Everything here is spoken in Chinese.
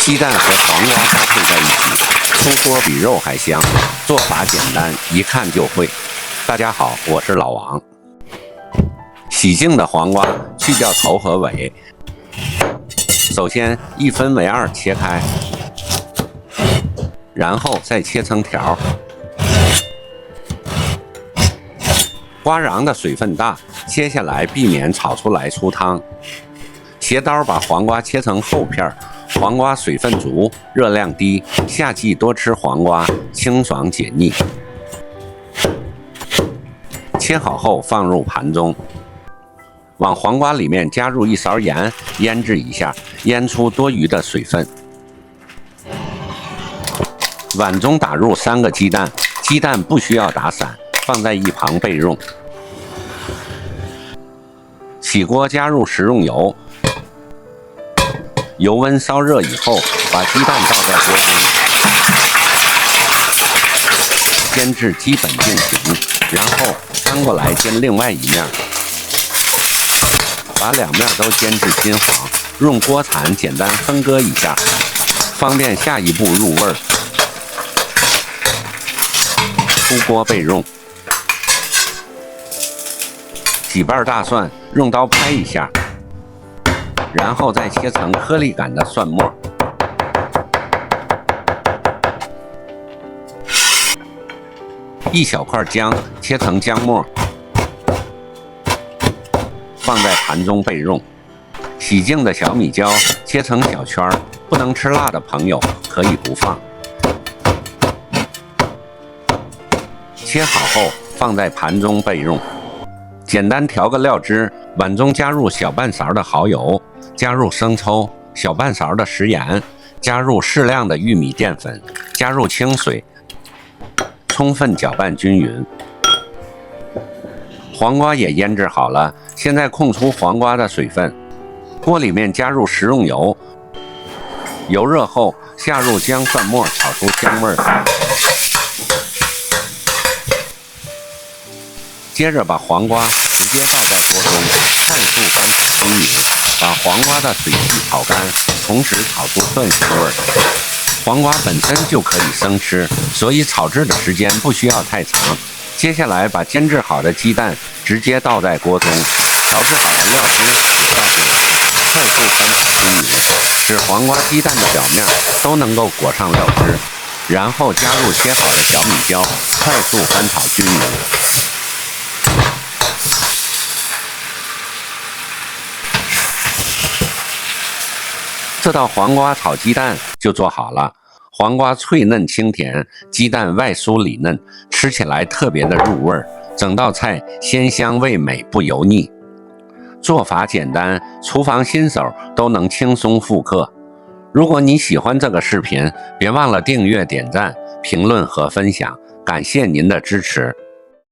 雞蛋和黃瓜搭配在一起，出鍋比肉還香。做法簡單，一看就會。大家好，我是老王。洗淨的黃瓜去掉頭和尾，首先1分為2切開，然後再切成條。瓜瓤的水分大，切下来避免炒出來出湯。斜刀把黄瓜切成厚片，黄瓜水分足，熱量低，夏季多吃黃瓜，清爽解膩。切好後放入盤中，往黃瓜裡面加入1勺鹽，醃制一下，醃出多餘的水分。碗中打入3個雞蛋，雞蛋不需要打散，放在一旁備用。起鍋加入食用油，油溫燒熱以後，把雞蛋倒在鍋中，煎至基本定型，然後翻過來煎另外一面，把2面都煎至金黃，用鍋鏟簡單分割一下，方便下一步入味。出鍋備用。幾瓣大蒜，用刀拍一下，然後再切成顆粒感的蒜末。1小塊薑，切成薑末，放在盤中備用。洗淨的小米椒，切成小圈，不能吃辣的朋友可以不放。切好後放在盤中備用。簡單調個料汁，碗中加入小半勺的蠔油，加入生抽，小半勺的食鹽，加入適量的玉米澱粉，加入清水，充分攪拌均匀。黃瓜也醃制好了，現在控出黃瓜的水分，鍋裡面加入食用油，油熱後下入薑蒜末，炒出香味兒。接着把黄瓜直接倒在鍋中，快速翻炒均匀，把黄瓜的水汽炒乾，同时炒出蒜香味儿。黄瓜本身就可以生吃，所以炒制的时间不需要太长。接下来把煎制好的鸡蛋直接倒在鍋中，調制好的料汁倒進來，快速翻炒均匀，使黃瓜、雞蛋的表面都能夠裹上料汁，然後加入切好的小米椒，快速翻炒均匀。這道黃瓜炒雞蛋就做好了，黃瓜脆嫩清甜，雞蛋外酥裡嫩，吃起來特別的入味兒，整道菜鮮香味美不油膩。做法簡單，廚房新手都能輕鬆復刻。如果你喜歡這個視頻，別忘了訂閱、點讚、評論和分享，感謝您的支持。